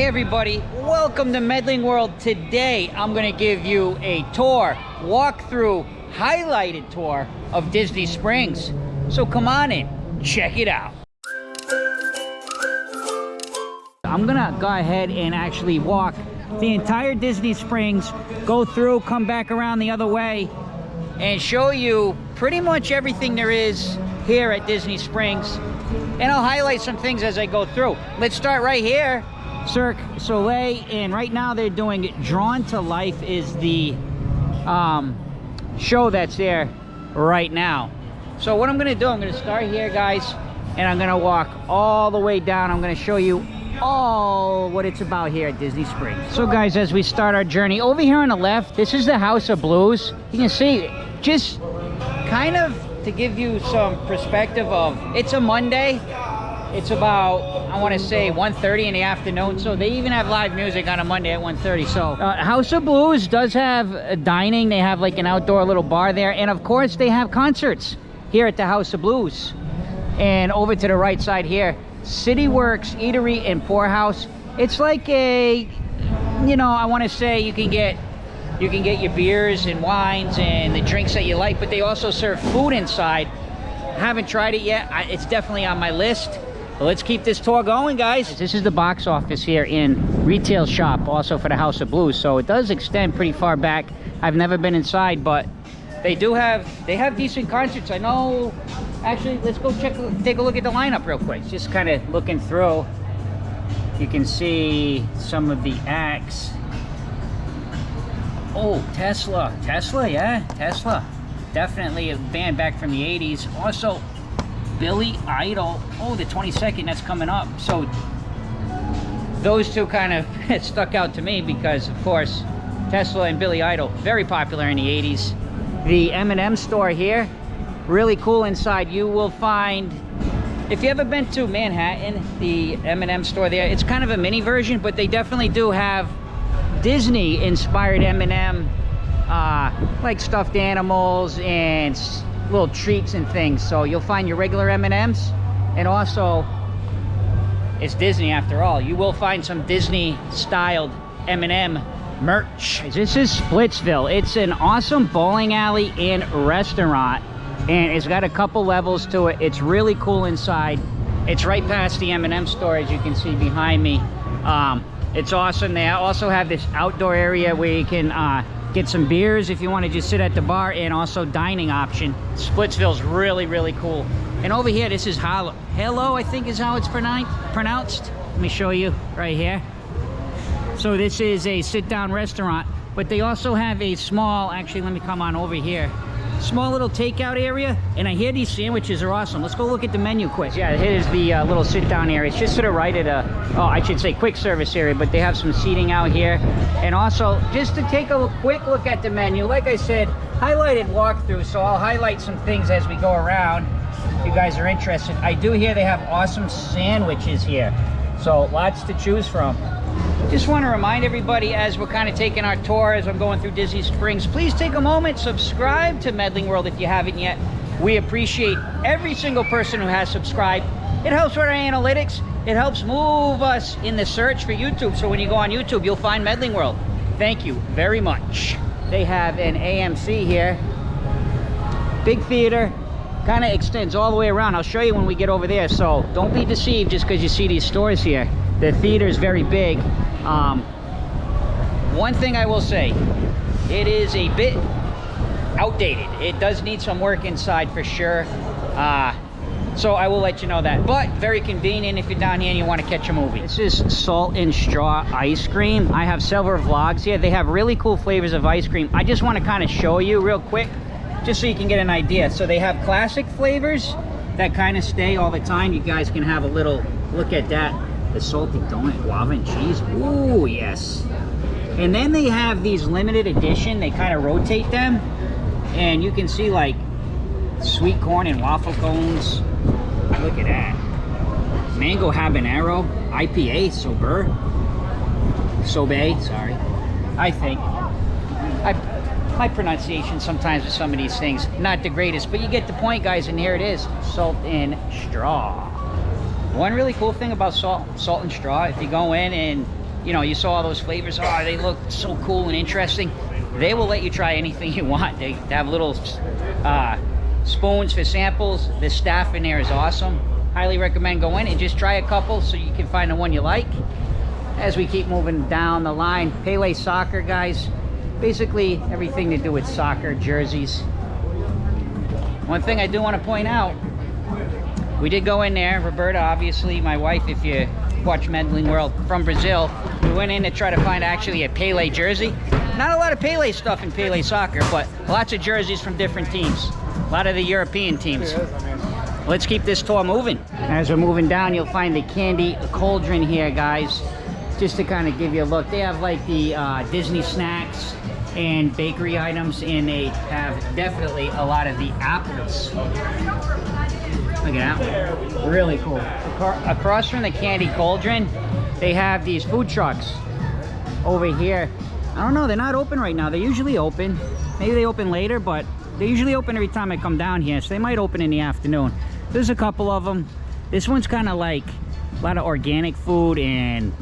everybody, welcome to Medling World. Today I'm going to give you a tour, walkthrough, highlighted tour of Disney Springs. So come on in, check it out. I'm going to go ahead and actually walk the entire Disney Springs, go through, come back around the other way, and show you pretty much everything there is here at Disney Springs. And I'll highlight some things as I go through. Let's start right here. Cirque du Soleil, and right now they're doing Drawn to Life is the show that's there right now. So what I'm gonna do, I'm gonna start here, guys, and I'm gonna walk all the way down. I'm gonna show you all what it's about here at Disney Springs. So guys, as we start our journey, over here on the left, this is the House of Blues. You can see, just kind of to give you some perspective of, it's a Monday. It's about, I want to say 1:30 in the afternoon, so they even have live music on a Monday at 1:30. So House of Blues does have dining. They have like an outdoor little bar there, and of course they have concerts here at the House of Blues. And over to the right side here, City Works Eatery and Poorhouse. It's like a, you know, I want to say you can get your beers and wines and the drinks that you like, but they also serve food inside. Haven't tried it yet. It's definitely on my list. Well, let's keep this tour going, guys. This is the box office here in retail shop, also for the House of Blues. So it does extend pretty far back. I've never been inside, but they have decent concerts. I know. Actually, let's go take a look at the lineup real quick. Just kind of looking through. You can see some of the acts. Oh, Tesla, yeah, Tesla. Definitely a band back from the 80s. Also, Billy Idol. Oh, the 22nd, that's coming up. So those two kind of stuck out to me because, of course, Tesla and Billy Idol, very popular in the 80s. The M&M store here, really cool inside. You will find, if you ever been to Manhattan, the M&M store there, it's kind of a mini version, but they definitely do have Disney-inspired M&M, like stuffed animals and little treats and things. So you'll find your regular M&Ms, and also it's Disney after all. You will find some Disney-styled M&M merch. This is Splitsville. It's an awesome bowling alley and restaurant, and it's got a couple levels to it. It's really cool inside. It's right past the M&M store, as you can see behind me. It's awesome. They also have this outdoor area where you can get some beers if you want to just sit at the bar, and also dining option. Splitsville's really, really cool. And over here, this is Hello, I think is how it's pronounced. Let me show you right here. So this is a sit-down restaurant, but they also have a small, actually let me come on over here, small little takeout area, and I hear these sandwiches are awesome. Let's go look at the menu quick. Yeah, here's the little sit-down area. It's just to the right of the, I should say quick service area, but they have some seating out here. And also, just to take a quick look at the menu, like I said, highlighted walkthrough, so I'll highlight some things as we go around if you guys are interested. I do hear they have awesome sandwiches here, so lots to choose from. Just want to remind everybody, as we're kind of taking our tour, as I'm going through Disney Springs, please take a moment, subscribe to Medling World if you haven't yet. We appreciate every single person who has subscribed. It helps with our analytics. It helps move us in the search for YouTube. So when you go on YouTube, you'll find Medling World. Thank you very much. They have an AMC here. Big theater. Kind of extends all the way around. I'll show you when we get over there. So don't be deceived just because you see these stores here. The theater is very big. One thing I will say, it is a bit outdated. It does need some work inside for sure. So I will let you know that. But very convenient if you're down here and you want to catch a movie. This is Salt and Straw ice cream. I have several vlogs here. They have really cool flavors of ice cream. I just want to kind of show you real quick, just so you can get an idea. So they have classic flavors that kind of stay all the time. You guys can have a little look at that. The salty donut, guava and cheese. Ooh, yes. And then they have these limited edition. They kind of rotate them, and you can see like sweet corn and waffle cones. Look at that. Mango habanero IPA sorbet. Sorry. I think my pronunciation sometimes with some of these things not the greatest, but you get the point, guys. And here it is, Salt and Straw. One really cool thing about salt and straw, if you go in and you know, you saw all those flavors, oh, they look so cool and interesting. They will let you try anything you want. They have little spoons for samples. The staff in there is awesome. Highly recommend go in and just try a couple so you can find the one you like. As we keep moving down the line, Pele soccer, guys. Basically everything to do with soccer, jerseys. One thing I do want to point out, we did go in there, Roberta, obviously, my wife, if you watch Medling World, from Brazil, we went in to try to find actually a Pele jersey. Not a lot of Pele stuff in Pele soccer, but lots of jerseys from different teams. A lot of the European teams. Let's keep this tour moving. As we're moving down, you'll find the candy cauldron here, guys. Just to kind of give you a look. They have like the Disney snacks and bakery items, and they have definitely a lot of the apples. Look at that one. Really cool. Across from the candy cauldron, they have these food trucks over here. I don't know, they're not open right now. They're usually open. Maybe they open later, but they usually open every time I come down here, so they might open in the afternoon. There's a couple of them. This one's kind of like a lot of organic food and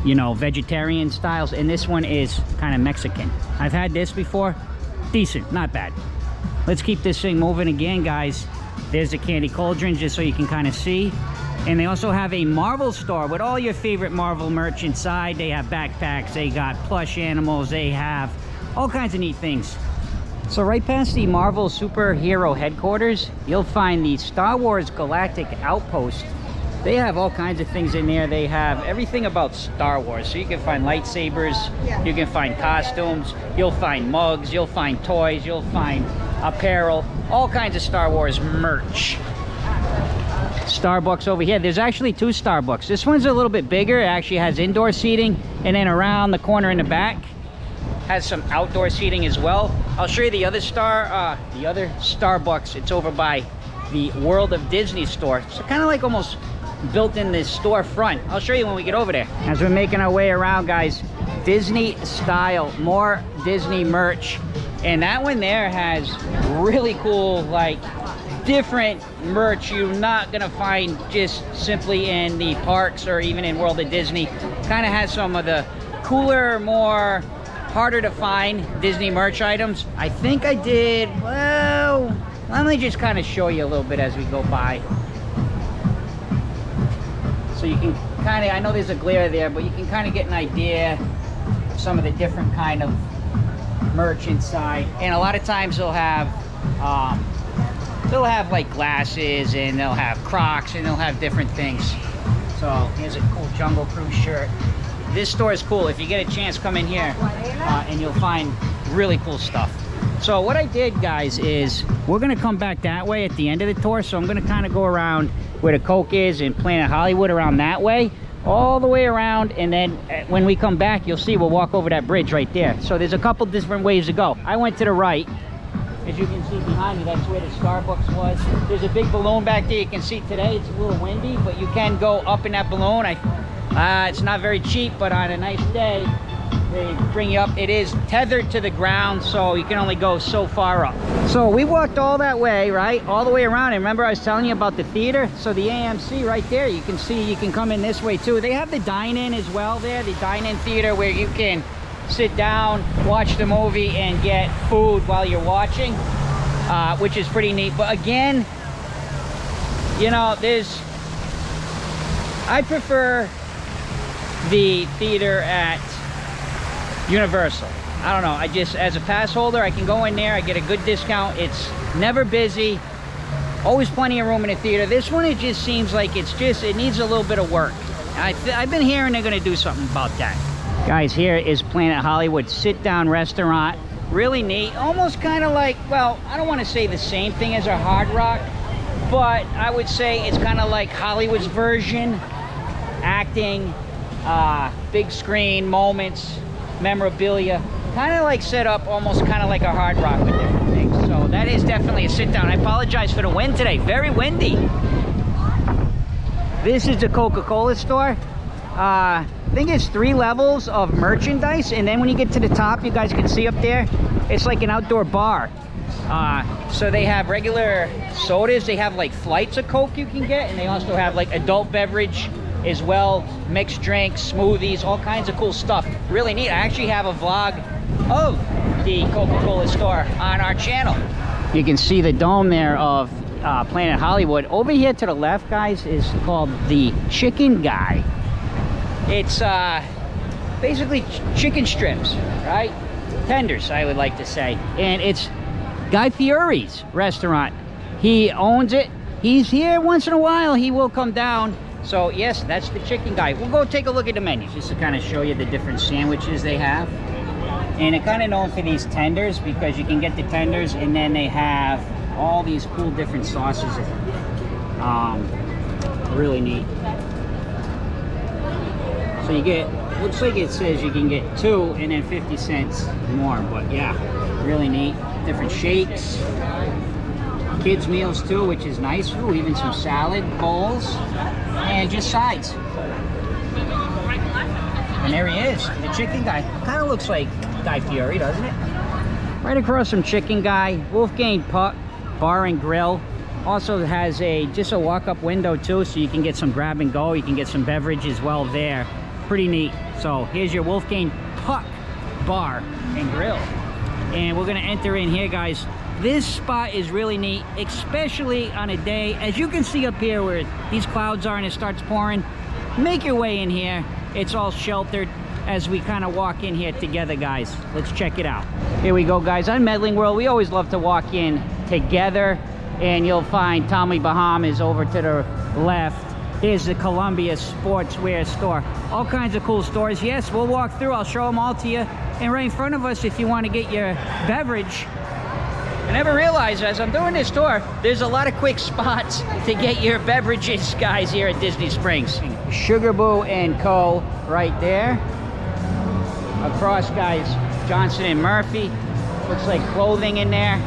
you know, vegetarian styles, and this one is kind of Mexican. I've had this before. Decent, not bad. Let's keep this thing moving again, guys. There's the candy cauldron, just so you can kind of see. And they also have a Marvel store with all your favorite Marvel merch inside. They have backpacks, they got plush animals, they have all kinds of neat things. So right past the Marvel superhero headquarters, you'll find the Star Wars Galactic Outpost. They have all kinds of things in there. They have everything about Star Wars. So you can find lightsabers, you can find costumes, you'll find mugs, you'll find toys, you'll find apparel, all kinds of Star Wars merch. Starbucks over here. There's actually two Starbucks. This one's a little bit bigger. It actually has indoor seating, and then around the corner in the back has some outdoor seating as well. I'll show you the other Starbucks. It's over by the World of Disney store. So kind of like almost built in this storefront. I'll show you when we get over there. As we're making our way around, guys, Disney style, more Disney merch. And that one there has really cool, like, different merch you're not gonna find just simply in the parks or even in World of Disney. Kind of has some of the cooler, more harder to find Disney merch items. I think I did, well, let me just kind of show you a little bit as we go by. So you can kind of, I know there's a glare there, but you can kind of get an idea of some of the different kind of merch inside. And a lot of times they'll have like glasses, and they'll have Crocs, and they'll have different things. So here's a cool Jungle Cruise shirt. This store is cool. If you get a chance, come in here and you'll find really cool stuff. So what I did, guys, is we're gonna come back that way at the end of the tour. So I'm gonna kind of go around where the Coke is and Planet Hollywood, around that way, all the way around, and then when we come back, you'll see we'll walk over that bridge right there. So there's a couple different ways to go. I went to the right. As you can see behind me, that's where the Starbucks was. There's a big balloon back there you can see today. It's a little windy, but you can go up in that balloon. It's not very cheap, but on a nice day, they bring you up. It is tethered to the ground, so you can only go so far up. So we walked all that way, right? All the way around. And remember I was telling you about the theater? So the AMC right there, you can see you can come in this way too. They have the dine-in as well there, the dine-in theater where you can sit down, watch the movie, and get food while you're watching, which is pretty neat. But again, you know, I prefer the theater at Universal. I don't know, I just, as a pass holder, I can go in there, I get a good discount. It's never busy, always plenty of room in the theater. This one, it just seems like it needs a little bit of work. I've been hearing they're gonna do something about that. Guys, here is Planet Hollywood sit-down restaurant. Really neat, almost kind of like, well, I don't want to say the same thing as a Hard Rock, but I would say it's kind of like Hollywood's version. Acting, big screen moments, memorabilia, kind of like set up almost kind of like a Hard Rock with different things. So that is definitely a sit-down. I apologize for the wind today, very windy. This is the Coca-Cola store. I think it's 3 levels of merchandise, and then when you get to the top, you guys can see up there, it's like an outdoor bar. So they have regular sodas, they have like flights of Coke you can get, and they also have like adult beverage as well. Mixed drinks, smoothies, all kinds of cool stuff. Really neat. I actually have a vlog of the Coca-Cola store on our channel. You can see the dome there of Planet Hollywood. Over here to the left, guys, is called the Chicken Guy. It's basically chicken strips, right? Tenders, I would like to say. And it's Guy Fieri's restaurant. He owns it. He's here once in a while. He will come down. So yes, that's the Chicken Guy. We'll go take a look at the menu just to kind of show you the different sandwiches they have. And they're kind of known for these tenders because you can get the tenders, and then they have all these cool different sauces. Really neat. So you get, looks like it says you can get 2 and then 50 cents more, but yeah, really neat. Different shakes, kids meals too, which is nice. Ooh, even some salad bowls and just sides. And there he is, the Chicken Guy. Kind of looks like Guy Fieri, doesn't it? Right across from Chicken Guy, Wolfgang Puck Bar and Grill. Also has just a walk-up window too, so you can get some grab and go. You can get some beverage as well there. Pretty neat. So here's your Wolfgang Puck Bar and Grill. And we're gonna enter in here, guys. This spot is really neat, especially on a day, as you can see up here where these clouds are and it starts pouring. Make your way in here. It's all sheltered as we kind of walk in here together, guys. Let's check it out. Here we go, guys. On Medling World, we always love to walk in together, and you'll find Tommy Baham is over to the left. Here's the Columbia Sportswear store. All kinds of cool stores. Yes, we'll walk through. I'll show them all to you. And right in front of us, if you want to get your beverage. I never realized as I'm doing this tour, there's a lot of quick spots to get your beverages, guys, here at Disney Springs. Sugar Boo and Co. right there. Across, guys, Johnson & Murphy. Looks like clothing in there.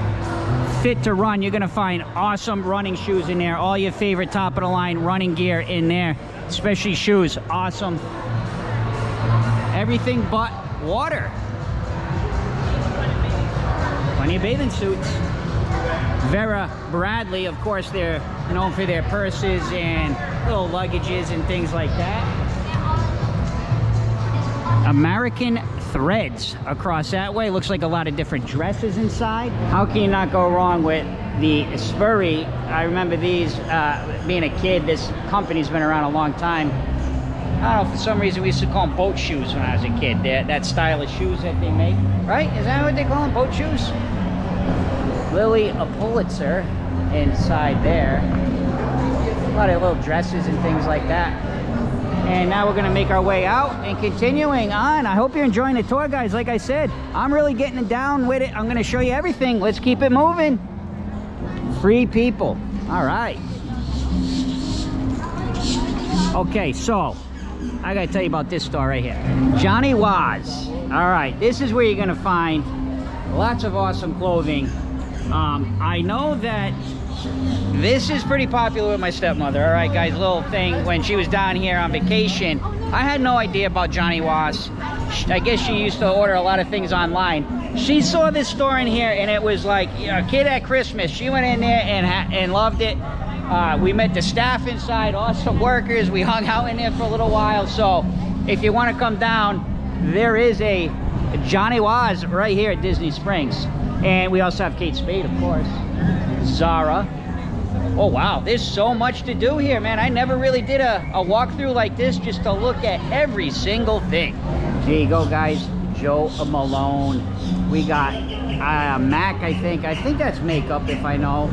Fit to Run. You're going to find awesome running shoes in there. All your favorite top-of-the-line running gear in there. Especially shoes. Awesome. Everything but water. Plenty of bathing suits. Vera Bradley, of course, they're known for their purses and little luggages and things like that. American Threads across that way. Looks like a lot of different dresses inside. How can you not go wrong with the Spurry? I remember these being a kid. This company's been around a long time. I don't know, for some reason we used to call them boat shoes when I was a kid. That style of shoes that they make, right? Is that what they call them, boat shoes? Lily Pulitzer inside there. A lot of little dresses and things like that. And now we're gonna make our way out and continuing on. I hope you're enjoying the tour, guys. Like I said, I'm really getting down with it. I'm gonna show you everything. Let's keep it moving. Free people. All right. Okay, so I gotta tell you about this store right here. Johnny Was. All right, this is where you're gonna find lots of awesome clothing. I know that this is pretty popular with my stepmother. All right, guys, little thing. When she was down here on vacation, I had no idea about Johnny Was. I guess she used to order a lot of things online. She saw this store in here, and it was like, you know, a kid at Christmas. She went in there and loved it. We met the staff inside, awesome workers. We hung out in there for a little while. So if you want to come down, there is a Johnny Was right here at Disney Springs. And we also have Kate Spade, of course. Zara. Oh wow, there's so much to do here, man. I never really did a walkthrough like this just to look at every single thing. Here you go, guys. Joe Malone. We got Mac, I think that's makeup, if I know.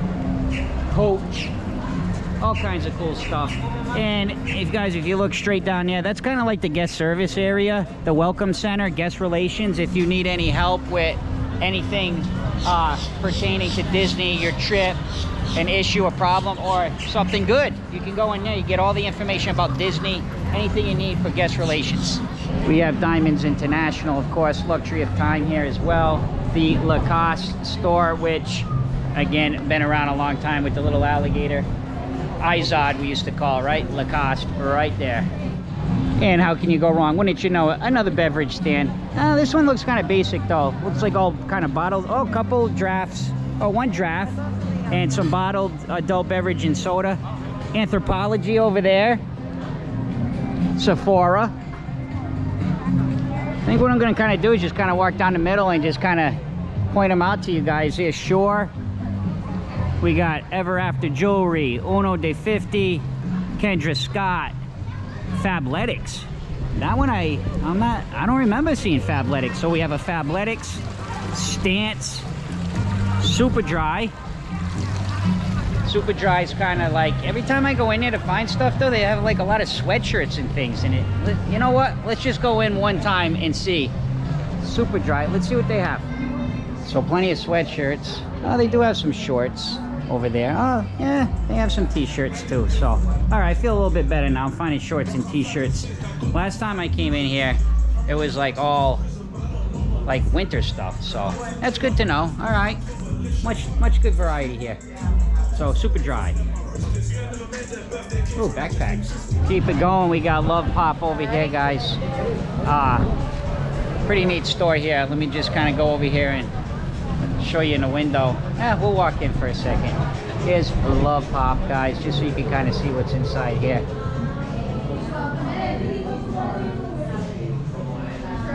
Coach. All kinds of cool stuff. And if you look straight down there, that's kind of like the guest service area, the welcome center, guest relations. If you need any help with anything pertaining to Disney, your trip, an issue, a problem, or something good, you can go in there. You get all the information about Disney, anything you need for guest relations. We have Diamonds International, of course, Luxury of Time here as well. The Lacoste store, which again been around a long time with the little alligator. Izod we used to call, right? Lacoste right there. And how can you go wrong? Wouldn't you know, another beverage stand. This one looks kind of basic though. Looks like all kind of bottled. Oh, a couple drafts. Oh, one draft. And some bottled adult beverage and soda. Anthropology over there. Sephora. I think what I'm going to kind of do is just kind of walk down the middle and just kind of point them out to you guys. Here's Shore. We got Ever After Jewelry, Uno de 50, Kendra Scott, Fabletics. That one I don't remember seeing Fabletics. So we have a Fabletics, Stance, Super Dry. Super Dry is kind of like, every time I go in there to find stuff though, they have like a lot of sweatshirts and things in it. You know what? Let's just go in one time and see. Super Dry, let's see what they have. So plenty of sweatshirts. Oh, they do have some shorts over there. Oh, yeah, they have some t-shirts too. So, all right, I feel a little bit better now. I'm finding shorts and t-shirts. Last time I came in here, it was like all like winter stuff. So that's good to know. All right, much good variety here. So Super Dry. Ooh, backpacks. Keep it going. We got Love Pop over here, guys. Pretty neat store here. Let me just kind of go over here and show you in the window. We'll walk in for a second. Here's Love Pop, guys, just so you can kind of see what's inside here.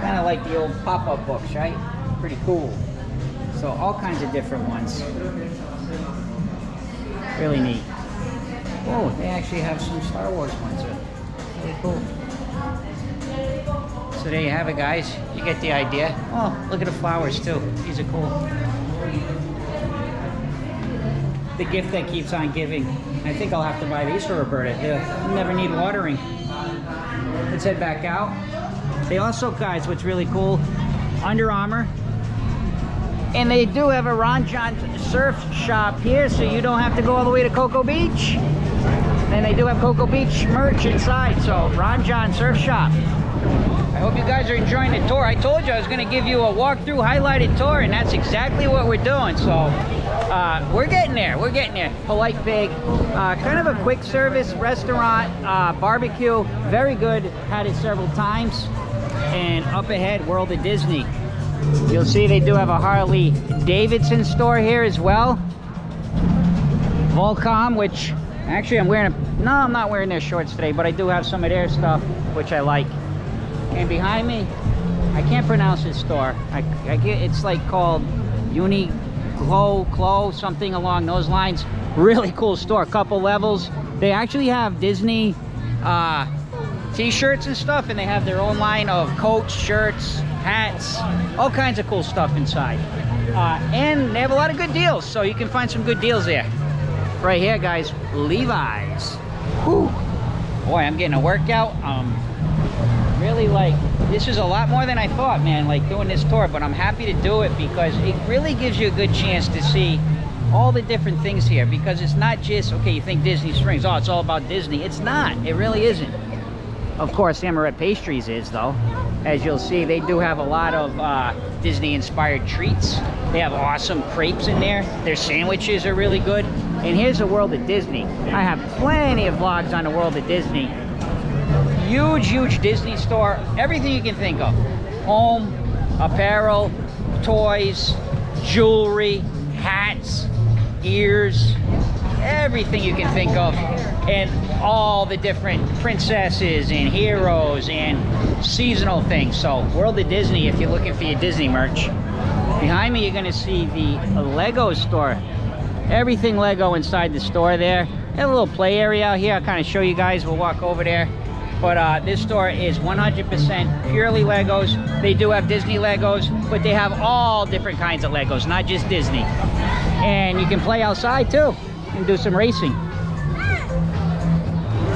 Kind of like the old pop-up books, right? Pretty cool. So all kinds of different ones. Really neat. Oh, they actually have some Star Wars ones. Really cool. So there you have it, guys. You get the idea. Oh, look at the flowers too. These are cool. The gift that keeps on giving. I think I'll have to buy these for Roberta. They'll never need watering. Let's head back out. They also, guys, what's really cool, Under Armour. And they do have a Ron John surf shop here, so you don't have to go all the way to Cocoa Beach. And they do have Cocoa Beach merch inside, so Ron John surf shop. I hope you guys are enjoying the tour. I told you I was going to give you a walkthrough highlighted tour, and that's exactly what we're doing. So we're getting there. We're getting there. Polite Pig, kind of a quick service restaurant, barbecue, very good. Had it several times. And up ahead, World of Disney. You'll see they do have a Harley Davidson store here as well. Volcom, which actually I'm wearing no, I'm not wearing their shorts today, but I do have some of their stuff, which I like. And behind me, I can't pronounce this store. I get, it's like called Clo, something along those lines. Really cool store, couple levels. They actually have Disney t-shirts and stuff, and they have their own line of coats, shirts, hats, all kinds of cool stuff inside. And they have a lot of good deals, so you can find some good deals there. Right here, guys, Levi's. Whew. Boy, I'm getting a workout. Really, like, this is a lot more than I thought, man, like doing this tour, but I'm happy to do it because it really gives you a good chance to see all the different things here, because it's not just, okay, you think Disney Springs, oh, it's all about Disney. It's not. It really isn't. Of course, Amaret Pastries is, though. As you'll see, they do have a lot of Disney-inspired treats. They have awesome crepes in there. Their sandwiches are really good. And here's the World of Disney. I have plenty of vlogs on the World of Disney. Huge, huge Disney store. Everything you can think of. Home, apparel, toys, jewelry, hats, ears, everything you can think of. And all the different princesses and heroes and seasonal things. So World of Disney, if you're looking for your Disney merch. Behind me, you're going to see the Lego store. Everything Lego inside the store there. They have a little play area out here. I'll kind of show you guys. We'll walk over there. But this store is 100% purely Legos. They do have Disney Legos, but they have all different kinds of Legos, not just Disney. And you can play outside too and do some racing.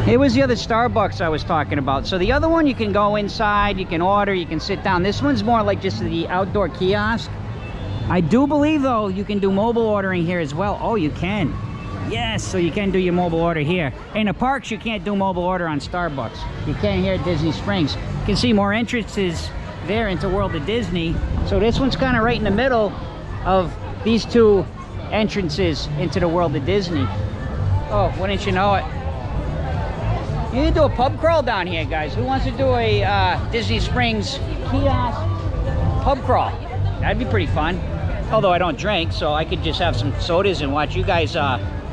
It was the other Starbucks I was talking about. So the other one, you can go inside, you can order, you can sit down. This one's more like just the outdoor kiosk. I do believe, though, you can do mobile ordering here as well. Oh, you can. Yes, so you can do your mobile order here. In the parks, you can't do mobile order on Starbucks. You can here at Disney Springs. You can see more entrances there into World of Disney. So this one's kind of right in the middle of these two entrances into the World of Disney. Oh, wouldn't you know it? You need to do a pub crawl down here, guys. Who wants to do a Disney Springs kiosk pub crawl? That'd be pretty fun. Although I don't drink, so I could just have some sodas and watch you guys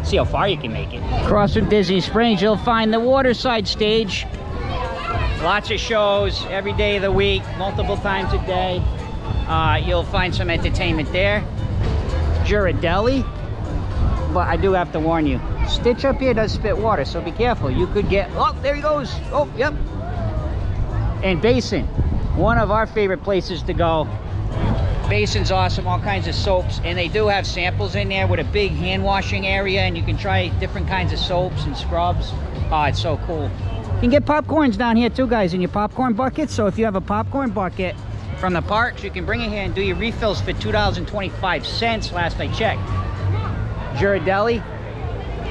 see how far you can make it. Across from Disney Springs, you'll find the waterside stage. Lots of shows every day of the week, multiple times a day. You'll find some entertainment there. Ghirardelli, but I do have to warn you, Stitch up here does spit water, so be careful. You could get, oh, there he goes. Oh, yep. And Basin, one of our favorite places to go. Basin's awesome, all kinds of soaps, and they do have samples in there with a big hand washing area, and you can try different kinds of soaps and scrubs. Oh, it's so cool. You can get popcorns down here too, guys, in your popcorn buckets. So if you have a popcorn bucket from the parks, you can bring it here and do your refills for $2.25 last I checked. Ghirardelli,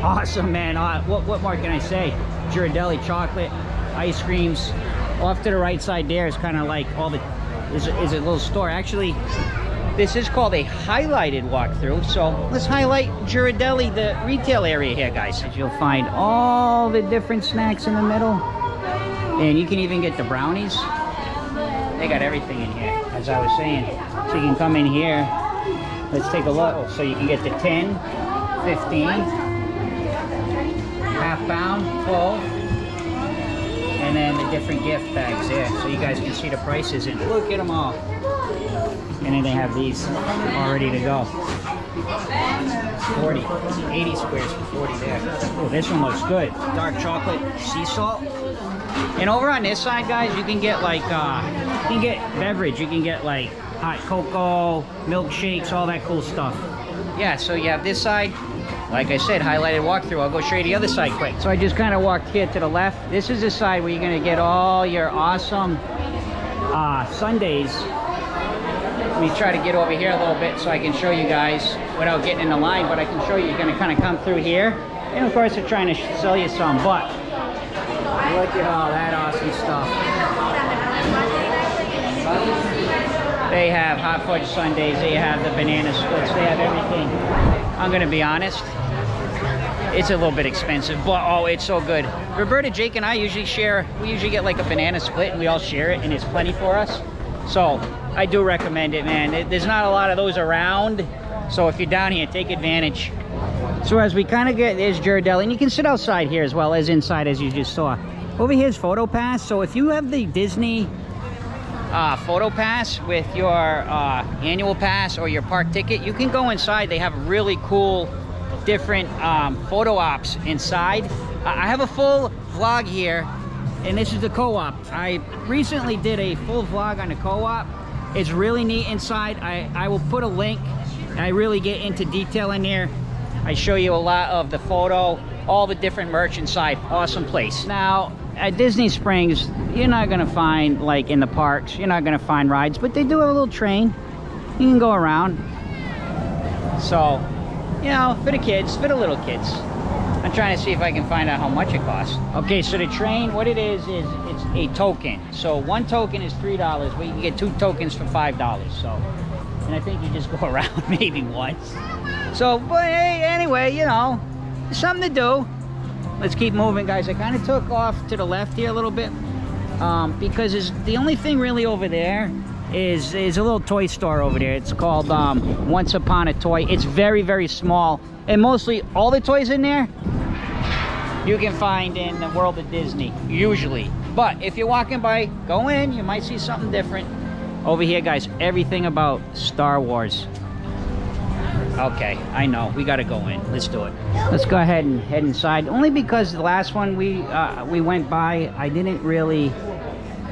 awesome, man. What more can I say? Ghirardelli chocolate, ice creams. Off to the right side there is kind of like all the, is a little store. Actually, this is called a highlighted walkthrough. So let's highlight Ghirardelli, the retail area here, guys. You'll find all the different snacks in the middle. And you can even get the brownies. They got everything in here, as I was saying. So you can come in here. Let's take a look. So you can get the 10, 15, half pound, 12, and then the different gift bags there. So you guys can see the prices and look at them all. And then they have these all ready to go. 40, 80 squares for 40 there. Oh, this one looks good. Dark chocolate, sea salt. And over on this side, guys, you can get like, you can get beverage. You can get like hot cocoa, milkshakes, all that cool stuff. Yeah, so you have this side. Like I said, highlighted walkthrough. I'll go show you the other side quick. So I just kind of walked here to the left. This is the side where you're going to get all your awesome sundaes. Let me try to get over here a little bit so I can show you guys without getting in the line, but I can show you. You're going to kind of come through here. And of course, they're trying to sell you some, but look at all that awesome stuff. They have hot fudge sundaes, they have the banana splits, they have everything. I'm going to be honest, it's a little bit expensive, but oh, it's so good. Roberta, Jake, and I usually share, we usually get like a banana split and we all share it and it's plenty for us. So I do recommend it, man. There's not a lot of those around, so if you're down here, take advantage. So as we kind of get, there's Ghirardelli, and you can sit outside here as well as inside, as you just saw. Over here's Photo Pass. So if you have the Disney Photo Pass with your annual pass or your park ticket, you can go inside. They have really cool different photo ops inside. I have a full vlog here, and this is the co-op. I recently did a full vlog on the co-op. It's really neat inside. I will put a link. I really get into detail in there. I show you a lot of the photo, all the different merch inside. Awesome place. Now at Disney Springs, you're not gonna find, like in the parks, you're not gonna find rides, but they do have a little train. You can go around. So, you know, for the kids, for the little kids. I'm trying to see if I can find out how much it costs. Okay, so the train, what it is it's a token. So one token is $3, but you can get 2 tokens for $5. So, and I think you just go around maybe once. So, but hey, anyway, you know, something to do. Let's keep moving, guys. I kind of took off to the left here a little bit because the only thing really over there is a little toy store over there. It's called Once Upon a Toy. It's very, very small, and mostly all the toys in there you can find in the World of Disney usually. But if you're walking by, go in, you might see something different. Over here, guys, everything about Star Wars. Okay, I know, we gotta go in. Let's do it. Let's go ahead and head inside. Only because the last one we went by, I didn't really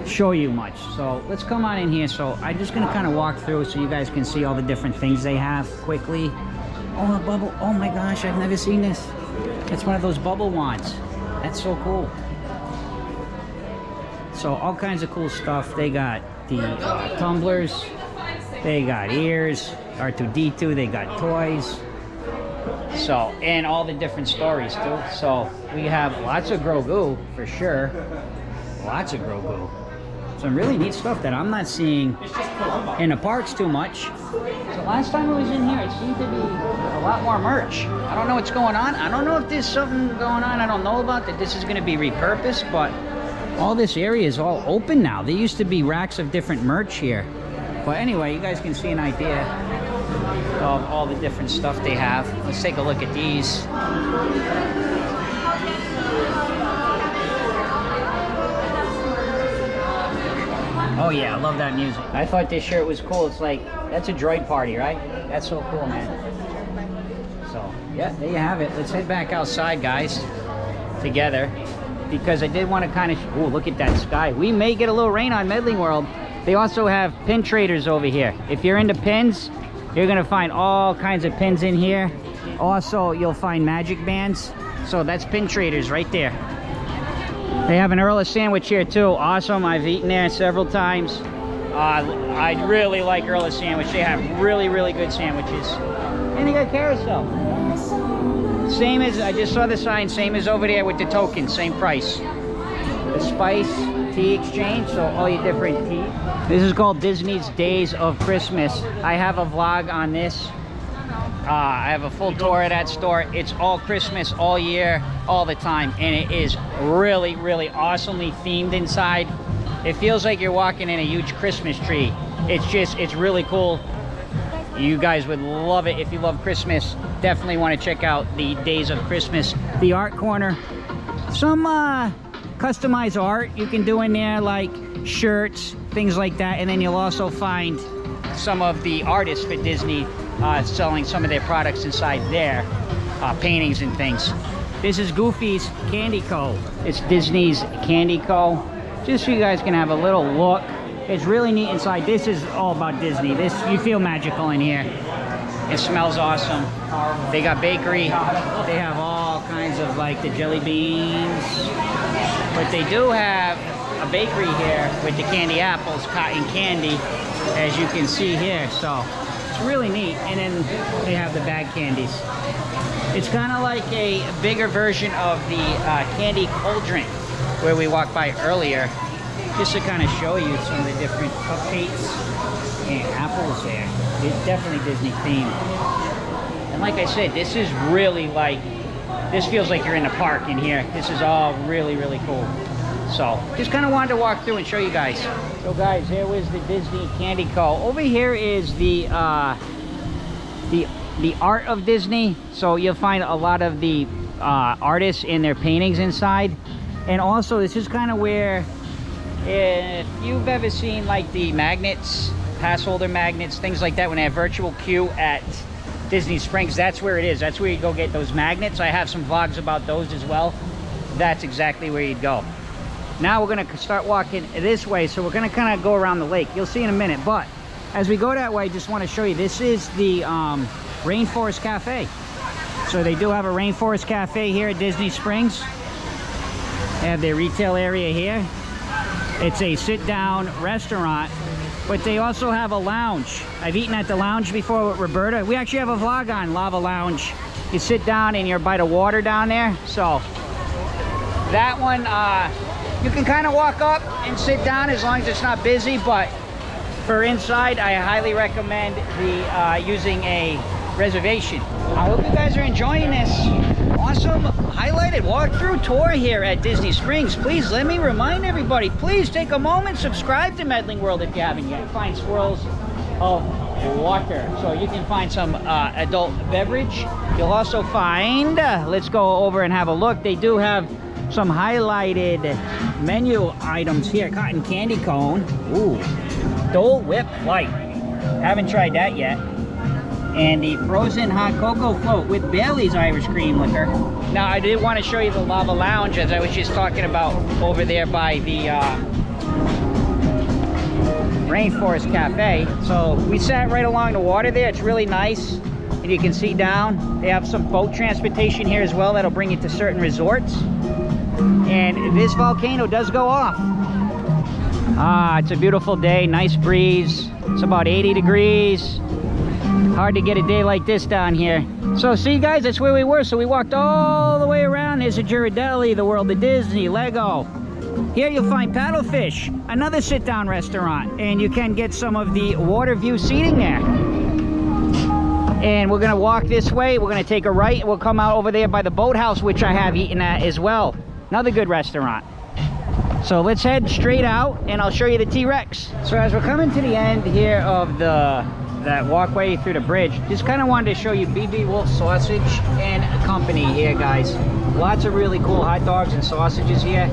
show you much. So let's come on in here. So I'm just gonna kind of walk through so you guys can see all the different things they have quickly. Oh, a bubble. Oh my gosh, I've never seen this. It's one of those bubble wands. That's so cool. So all kinds of cool stuff. They got the tumblers. They got ears. R2-D2, they got toys. So, and all the different stories too. So we have lots of Grogu for sure. Lots of Grogu. Some really neat stuff that I'm not seeing in the parks too much. So last time I was in here, it seemed to be a lot more merch. I don't know what's going on. I don't know if there's something going on I don't know about, that this is going to be repurposed, but all this area is all open now. There used to be racks of different merch here. But anyway, you guys can see an idea of all the different stuff they have. Let's take a look at these. Oh yeah, I love that music. I thought this shirt was cool. It's like, that's a droid party, right? That's so cool, man. So, yeah, there you have it. Let's head back outside, guys, together. Because I did want to kind of, oh, look at that sky. We may get a little rain on Medling World. They also have pin traders over here. If you're into pins, you're going to find all kinds of pins in here. Also, you'll find magic bands. So that's pin traders right there. They have an Earl of sandwich here too. Awesome. I've eaten there several times. I really like Earl of sandwich. They have really, really good sandwiches. And they got carousel. Same as, I just saw the sign, same as over there with the token, same price. The spice tea exchange, so all your different tea. This is called Disney's Days of Christmas. I have a vlog on this. I have a full tour of that store. It's all Christmas all year, all the time, and it is really, really awesomely themed inside. It feels like you're walking in a huge Christmas tree. It's really cool. You guys would love it if you love Christmas. Definitely want to check out the Days of Christmas. The art corner. Some customized art you can do in there, like shirts, things like that, and then you'll also find some of the artists for Disney selling some of their products inside there, paintings and things. This is Goofy's Candy Co. It's Disney's Candy Co. Just so you guys can have a little look. It's really neat inside. This is all about Disney. This, you feel magical in here. It smells awesome. They got bakery. They have all kinds of like the jelly beans. But they do have a bakery here with the candy apples, cotton candy, as you can see here. So it's really neat. And then they have the bag candies. It's kind of like a bigger version of the candy cauldron where we walked by earlier, just to kind of show you some of the different cupcakes and apples there. It's definitely Disney themed. And like I said, this is really like, this feels like you're in the park in here. This is all really, really cool. So just kind of wanted to walk through and show you guys. So guys, here was the Disney Candy Co. Over here is the art of Disney. So you'll find a lot of the artists and their paintings inside. And also this is kind of where, if you've ever seen like the magnets, pass holder magnets, things like that, when they have virtual queue at Disney Springs, that's where it is. That's where you go get those magnets. I have some vlogs about those as well. That's exactly where you'd go. Now we're gonna start walking this way, so we're gonna kind of go around the lake. You'll see in a minute, but as we go that way, just want to show you, this is the Rainforest Cafe. So they do have a Rainforest Cafe here at Disney Springs. They have their retail area here. It's a sit-down restaurant, but they also have a lounge. I've eaten at the lounge before with Roberta. We actually have a vlog on Lava Lounge. You sit down and you're by the water down there. So that one, you can kind of walk up and sit down as long as it's not busy, but for inside, I highly recommend the using a reservation. I hope you guys are enjoying this awesome highlighted walkthrough tour here at Disney Springs. Please let me remind everybody, please take a moment, subscribe to Medling World if you haven't yet. Find swirls of water, so you can find some adult beverage. You'll also find, let's go over and have a look. They do have some highlighted menu items here. Cotton candy cone. Ooh, Dole Whip Light. Haven't tried that yet. And the frozen hot cocoa float with Bailey's Irish cream liquor. Now I did want to show you the Lava Lounge, as I was just talking about over there by the Rainforest Cafe. So we sat right along the water there. It's really nice, and you can see down. They have some boat transportation here as well that'll bring you to certain resorts. And this volcano does go off. It's a beautiful day, nice breeze. It's about 80 degrees. Hard to get a day like this down here. So see guys, that's where we were. So we walked all the way around. There's a Ghirardelli, the World of Disney, Lego. Here you'll find Paddlefish, another sit-down restaurant. And you can get some of the water view seating there. And we're gonna walk this way. We're gonna take a right. We'll come out over there by the boathouse, which I have eaten at as well. Another good restaurant. So let's head straight out and I'll show you the T-Rex. So as we're coming to the end here of that walkway through the bridge, just kind of wanted to show you BB Wolf Sausage and Company here, guys. Lots of really cool hot dogs and sausages here.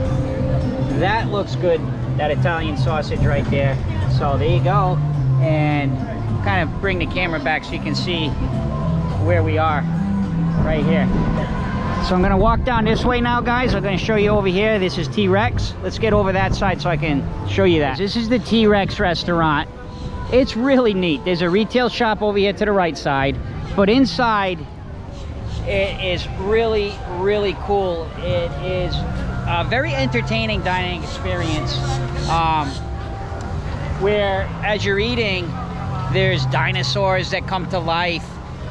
That looks good. that Italian sausage right there. So there you go. And kind of bring the camera back so you can see where we are right here. So I'm gonna walk down this way now, guys. I'm gonna show you over here. This is T-Rex. Let's get over that side so I can show you that. This is the T-Rex restaurant. It's really neat. There's a retail shop over here to the right side, but inside it is really, really cool. It is a very entertaining dining experience, where as you're eating, there's dinosaurs that come to life.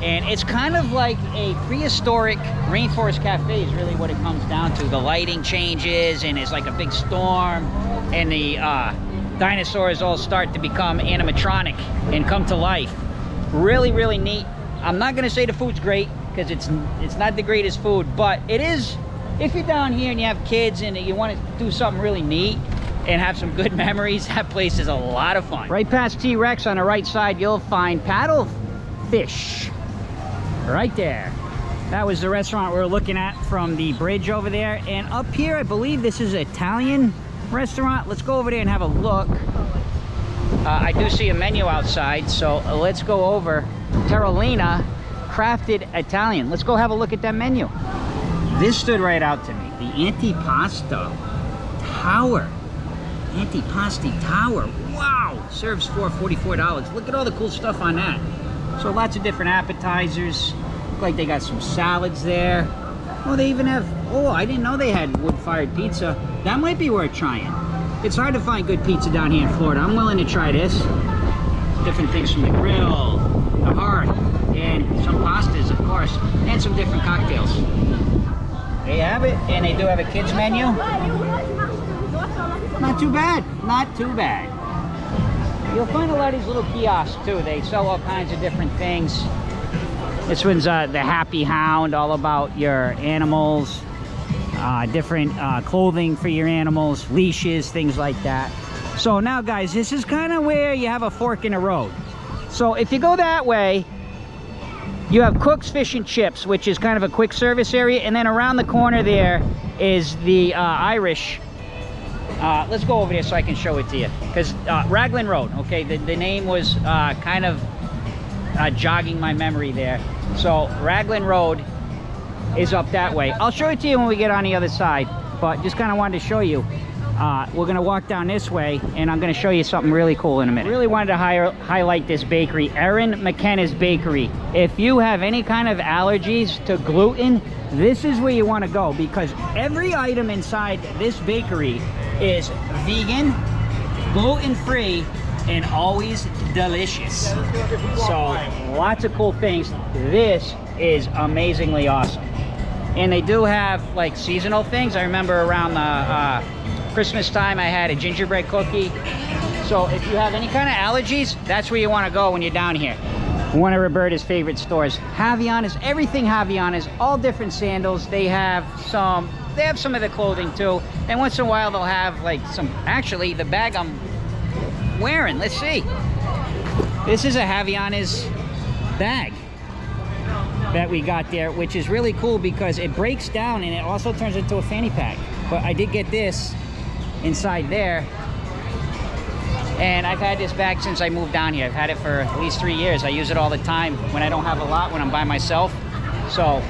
And it's kind of like a prehistoric rainforest cafe is really what it comes down to. The lighting changes and it's like a big storm, and the dinosaurs all start to become animatronic and come to life. Really, really neat. I'm not gonna say the food's great because it's not the greatest food, but it is, if you're down here and you have kids and you want to do something really neat and have some good memories, that place is a lot of fun. Right past T-Rex on the right side, you'll find Paddle Fish. Right there. That was the restaurant we were looking at from the bridge over there. And up here, I believe this is an Italian restaurant. Let's go over there and have a look. I do see a menu outside, so let's go over. Terralina Crafted Italian. Let's go have a look at that menu. This stood right out to me. The Antipasto Tower. Antipasti Tower. Wow! Serves for $44. Look at all the cool stuff on that. So lots of different appetizers. Look like they got some salads there. Oh, they even have, oh, I didn't know they had wood-fired pizza. That might be worth trying. It's hard to find good pizza down here in Florida. I'm willing to try this. Different things from the grill, the hearth, and some pastas, of course, and some different cocktails. There you have it. And they do have a kids menu. Not too bad. Not too bad. You'll find a lot of these little kiosks too. They sell all kinds of different things. This one's the Happy Hound, all about your animals, different clothing for your animals, leashes, things like that. So now, guys, this is kind of where you have a fork in the road. So if you go that way, you have Cook's Fish and Chips, which is kind of a quick service area, and then around the corner there is the Irish. Let's go over there so I can show it to you, because Raglan Road, okay, the name was kind of jogging my memory there. So Raglan Road is up that way. I'll show it to you when we get on the other side, but just kind of wanted to show you. We're gonna walk down this way and I'm gonna show you something really cool in a minute. Really wanted to highlight this bakery, Erin McKenna's Bakery. If you have any kind of allergies to gluten, this is where you want to go, because every item inside this bakery is vegan, gluten-free, and always delicious. So lots of cool things. This is amazingly awesome. And they do have like seasonal things. I remember around the Christmas time I had a gingerbread cookie. So if you have any kind of allergies, that's where you want to go when you're down here. One of Roberta's favorite stores, Havaianas, everything Havaianas, all different sandals. They have some of the clothing too, and once in a while they'll have like some, actually the bag I'm wearing, let's see, this is a Havaianas bag that we got there, which is really cool because it breaks down and it also turns into a fanny pack. But I did get this inside there, and I've had this bag since I moved down here. I've had it for at least 3 years. I use it all the time when I don't have a lot, when I'm by myself. So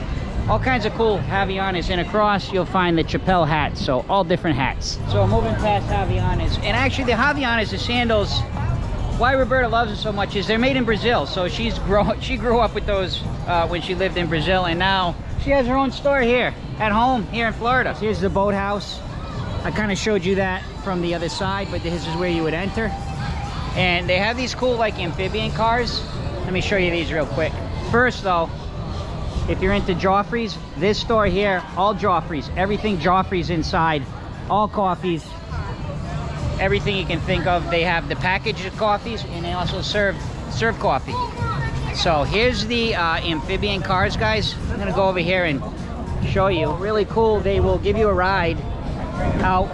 all kinds of cool Havaianas, and across you'll find the Chappelle hats, so all different hats. So moving past Havaianas, and actually the Havaianas, the sandals, why Roberta loves it so much is they're made in Brazil. So she grew up with those when she lived in Brazil, and now she has her own store here at home here in Florida. So here's the boathouse. I kind of showed you that from the other side, but this is where you would enter. And they have these cool like amphibian cars. Let me show you these real quick. First though, if you're into Joffrey's, this store here, all Joffrey's, everything Joffrey's inside, all coffees, everything you can think of. They have the packaged coffees, and they also serve coffee. So here's the amphibian cars, guys. I'm gonna go over here and show you. Really cool. They will give you a ride out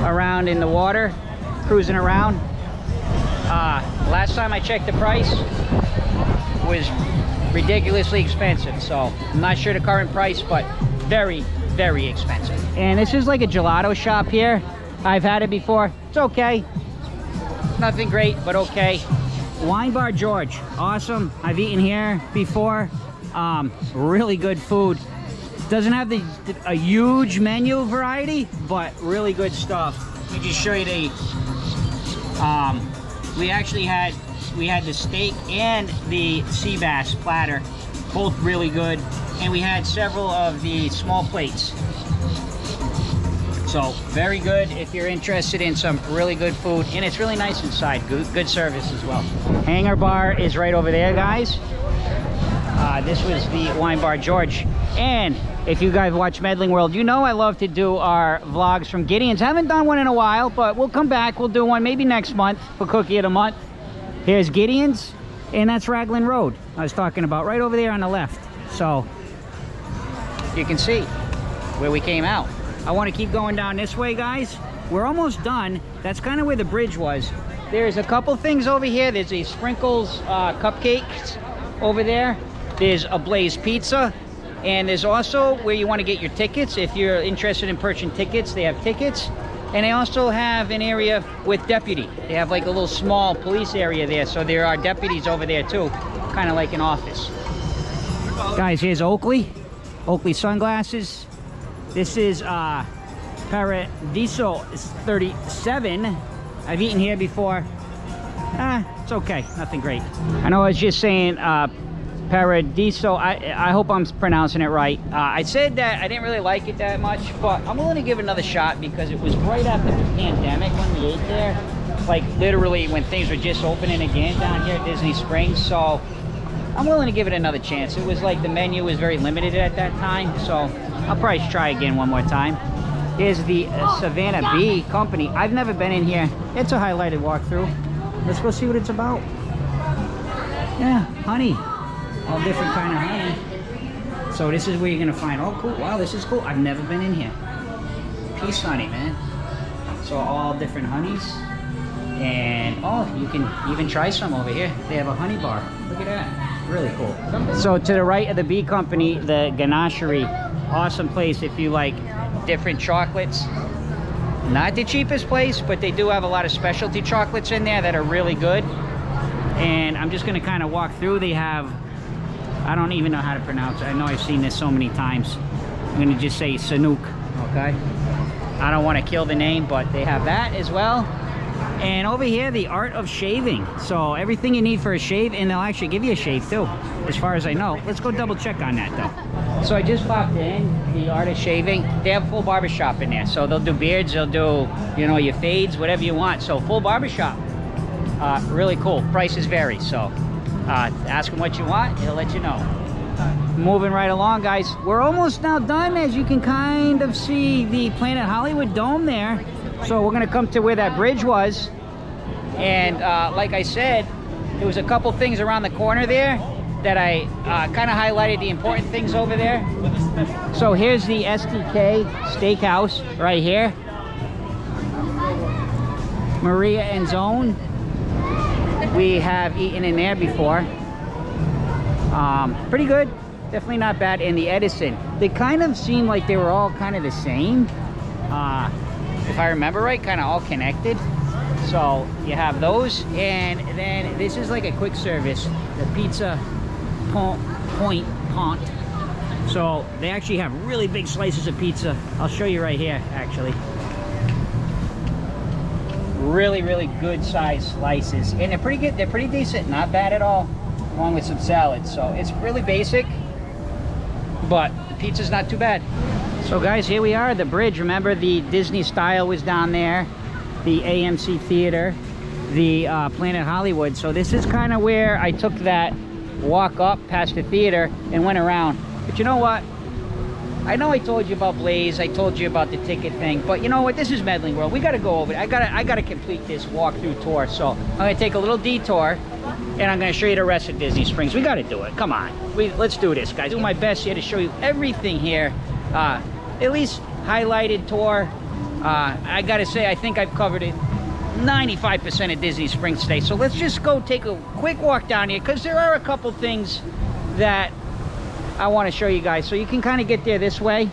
around in the water, cruising around. Last time I checked, the price was ridiculously expensive, so I'm not sure the current price, but very, very expensive. And this is like a gelato shop here. I've had it before. It's okay. Nothing great, but okay. Wine Bar George, awesome. I've eaten here before. Really good food. Doesn't have a huge menu variety, but really good stuff. Let me just show you the. We had the steak and the sea bass platter, both really good, and we had several of the small plates. So very good if you're interested in some really good food, and it's really nice inside. Good service as well. Hangar Bar is right over there, guys. This was the Wine Bar George, and if you guys watch Medling World, you know I love to do our vlogs from Gideon's. Haven't done one in a while, but we'll come back. We'll do one maybe next month for Cookie of the Month. Here's Gideon's, and that's Raglan Road I was talking about, right over there on the left. So you can see where we came out. I want to keep going down this way, guys. We're almost done. That's kind of where the bridge was. There's a couple things over here. There's a Sprinkles cupcakes over there. There's a Blaze Pizza. And there's also where you want to get your tickets. If you're interested in purchasing tickets, they have tickets. And they also have an area with deputy. They have like a little small police area there. So there are deputies over there too. Kind of like an office. Guys, here's Oakley. Oakley sunglasses. This is Paradiso. It's 37. I've eaten here before. It's okay. Nothing great. I know I was just saying Paradiso. I hope I'm pronouncing it right. I said that I didn't really like it that much, but I'm willing to give it another shot because it was right after the pandemic when we ate there. Like literally when things were just opening again down here at Disney Springs. So I'm willing to give it another chance. It was like the menu was very limited at that time. So I'll probably try again one more time. Here's the Savannah Bee Company. I've never been in here. It's a highlighted walkthrough. Let's go see what it's about. Yeah, honey. All different kind of honey. So this is where you're gonna find, oh cool, wow, this is cool. I've never been in here. Peace honey, man. So all different honeys. And oh, you can even try some over here. They have a honey bar. Look at that. Really cool. So to the right of the Bee Company, the Ganachery. Awesome place if you like different chocolates. Not the cheapest place, but they do have a lot of specialty chocolates in there that are really good. And I'm just gonna kind of walk through. They have, I don't even know how to pronounce it. I know I've seen this so many times. I'm gonna just say Sanook, okay? I don't want to kill the name, but they have that as well. And over here, the Art of Shaving. So everything you need for a shave, and they'll actually give you a shave too, as far as I know. Let's go double check on that though. So I just popped in the Art of Shaving. They have a full barbershop in there. So they'll do beards, they'll do, you know, your fades, whatever you want. So full barbershop. Really cool. Prices vary. So ask them what you want, he'll let you know. Moving right along, guys. We're almost now done. As you can kind of see the Planet Hollywood Dome there. So we're gonna come to where that bridge was. And like I said, there was a couple things around the corner there that I kind of highlighted the important things over there. So here's the STK Steakhouse right here. Maria and Zone. We have eaten in there before. Pretty good. Definitely not bad. And the Edison. They kind of seemed like they were all kind of the same. If I remember right, kind of all connected. So you have those, and then this is like a quick service, the Pizza Point. So they actually have really big slices of pizza. I'll show you right here, actually. Really, really good sized slices, and they're pretty good. They're pretty decent, not bad at all, along with some salads. So it's really basic, but the pizza's not too bad. So guys, here we are, the bridge. Remember the Disney style was down there, the AMC Theater, the Planet Hollywood. So this is kind of where I took that walk up past the theater and went around. But you know what? I know I told you about Blaze, I told you about the ticket thing, but you know what? This is Medling World. We got to go over it. I gotta complete this walkthrough tour. So I'm gonna take a little detour, and I'm gonna show you the rest of Disney Springs. We got to do it. Come on, let's do this, guys. Do my best here to show you everything here. At least highlighted tour. I gotta say, I think I've covered it 95% of Disney Springs today. So let's just go take a quick walk down here, because there are a couple things that I want to show you guys. So you can kind of get there this way.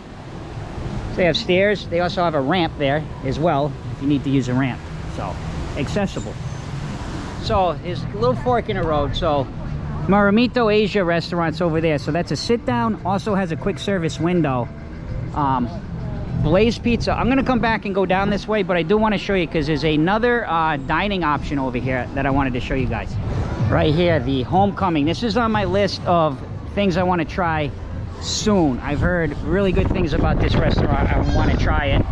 So they have stairs. They also have a ramp there as well, if you need to use a ramp. so accessible. So there's a little fork in the road. So Maramito Asia restaurant's over there, so that's a sit down, also has a quick service window. Blaze Pizza, I'm gonna come back and go down this way, but I do want to show you because there's another dining option over here that I wanted to show you guys. Right here, the Homecoming. This is on my list of things I want to try soon. I've heard really good things about this restaurant. I want to try it.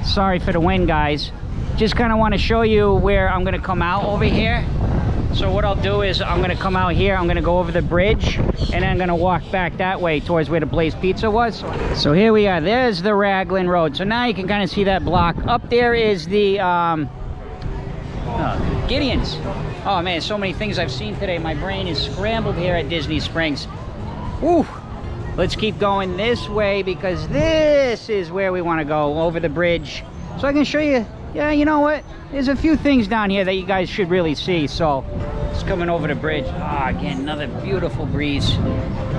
Sorry for the wind, guys. Just kind of want to show you where I'm going to come out over here. So what I'll do is I'm going to come out here, I'm going to go over the bridge, and then I'm going to walk back that way towards where the Blaze Pizza was. So here we are. There's the Raglan Road. So now you can kind of see that block. Up there is the Gideon's. Oh man, so many things I've seen today. My brain is scrambled here at Disney Springs. Woo! Let's keep going this way because this is where we want to go, over the bridge. So I can show you, yeah, you know what? There's a few things down here that you guys should really see. So it's coming over the bridge. Again, another beautiful breeze.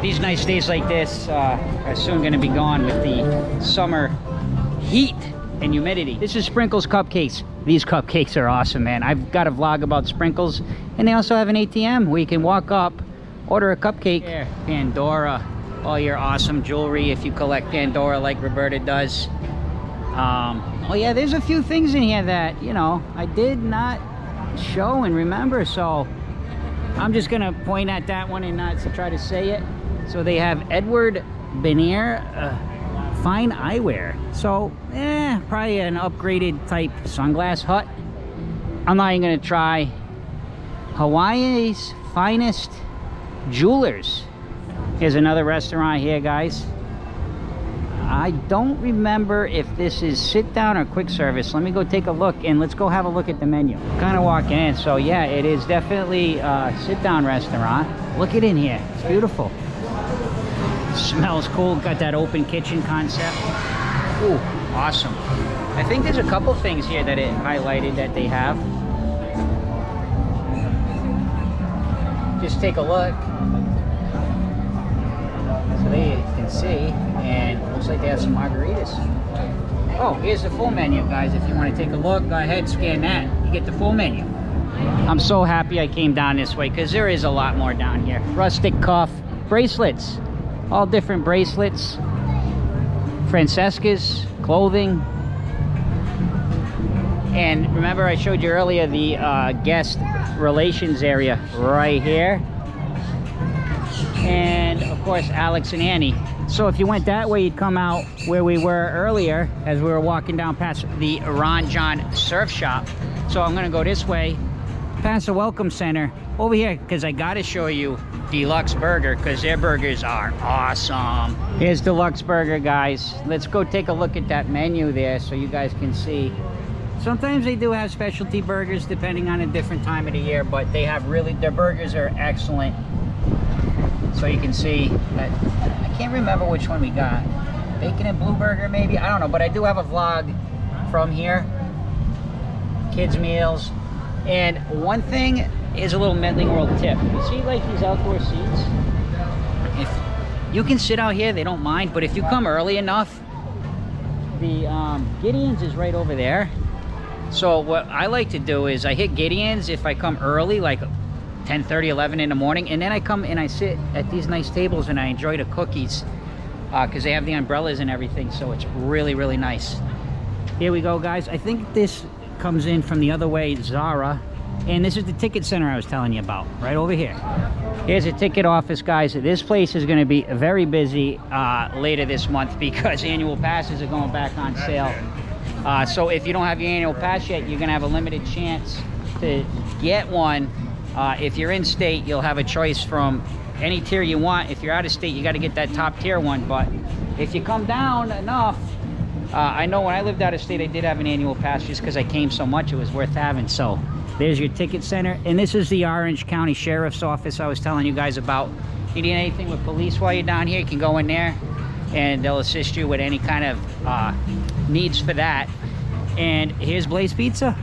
These nice days like this are soon going to be gone with the summer heat and humidity. This is Sprinkles Cupcakes. These cupcakes are awesome, man. I've got a vlog about Sprinkles, and they also have an ATM where you can walk up, order a cupcake. Here, Pandora, all your awesome jewelry if you collect Pandora like Roberta does. Oh yeah, there's a few things in here that, you know, I did not show and remember, so I'm just gonna point at that one and not try to say it. So they have Edward Benaire fine eyewear, so probably an upgraded type sunglass hut. I'm not even gonna try. Hawaii's finest jewelers. Here's another restaurant here, guys. I don't remember if this is sit down or quick service. Let me go take a look, and let's go have a look at the menu. Kind of walking in, so yeah, it is definitely a sit down restaurant. Look at in here, it's beautiful. Smells cool, got that open kitchen concept. Ooh, awesome. I think there's a couple things here that it highlighted that they have. Just take a look. So there you can see, and looks like they have some margaritas. Oh, here's the full menu, guys. If you want to take a look, go ahead, scan that. You get the full menu. I'm so happy I came down this way because there is a lot more down here. Rustic cuff, bracelets, all different bracelets. Francesca's, clothing. And remember I showed you earlier the guest relations area right here. And of course Alex and Annie. So if you went that way, you'd come out where we were earlier as we were walking down past the Ron John Surf Shop. So I'm gonna go this way, past the Welcome Center, over here, because I gotta show you Deluxe Burger, because their burgers are awesome. Here's Deluxe Burger, guys. Let's go take a look at that menu there so you guys can see. Sometimes they do have specialty burgers depending on a different time of the year, but they have really, their burgers are excellent. So you can see that, I can't remember which one we got. Bacon and Blue Burger maybe? I don't know, but I do have a vlog from here. Kids meals. And one thing is a little Medling World tip. You see like these outdoor seats? If you can sit out here, they don't mind, but if you come early enough, the Gideon's is right over there. So what I like to do is I hit Gideon's if I come early, like 10:30, 11 in the morning, and then I come and I sit at these nice tables and I enjoy the cookies because they have the umbrellas and everything, so it's really, really nice. Here we go, guys. I think this comes in from the other way, Zara, and this is the ticket center I was telling you about, right over here. Here's a ticket office, guys. This place is going to be very busy later this month because annual passes are going back on sale. So if you don't have your annual pass yet, you're going to have a limited chance to get one. If you're in state, you'll have a choice from any tier you want. If you're out of state, you got to get that top tier one. But if you come down enough, I know when I lived out of state, I did have an annual pass just because I came so much, it was worth having. So there's your ticket center. And this is the Orange County Sheriff's Office I was telling you guys about. If you need anything with police while you're down here, you can go in there and they'll assist you with any kind of needs for that. And here's Blaze Pizza.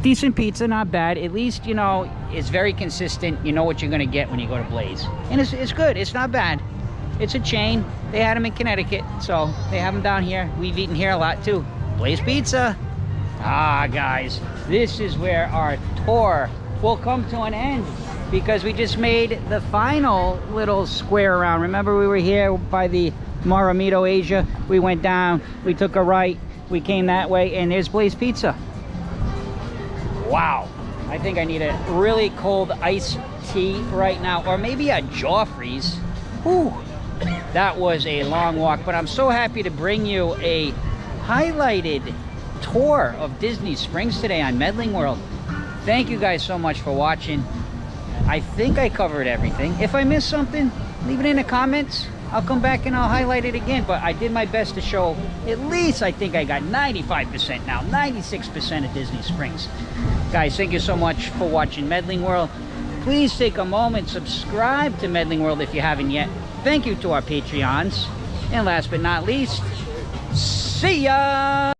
Decent pizza, not bad. At least, you know, it's very consistent. You know what you're gonna get when you go to Blaze. And it's good, it's not bad. It's a chain. They had them in Connecticut, so they have them down here. We've eaten here a lot too. Blaze Pizza. Ah, guys, this is where our tour will come to an end, because we just made the final little square around. Remember, we were here by the Maramito Asia. We went down, we took a right, we came that way, and there's Blaze Pizza. Wow, I think I need a really cold iced tea right now, or maybe a jaw freeze. Whew. That was a long walk, but I'm so happy to bring you a highlighted tour of Disney Springs today on Medling World. Thank you guys so much for watching. I think I covered everything. If I missed something, leave it in the comments. I'll come back and I'll highlight it again, but I did my best to show, at least I think I got 95% now, 96% of Disney Springs. Guys, thank you so much for watching Medling World. Please take a moment, subscribe to Medling World if you haven't yet. Thank you to our Patreons. And last but not least, see ya!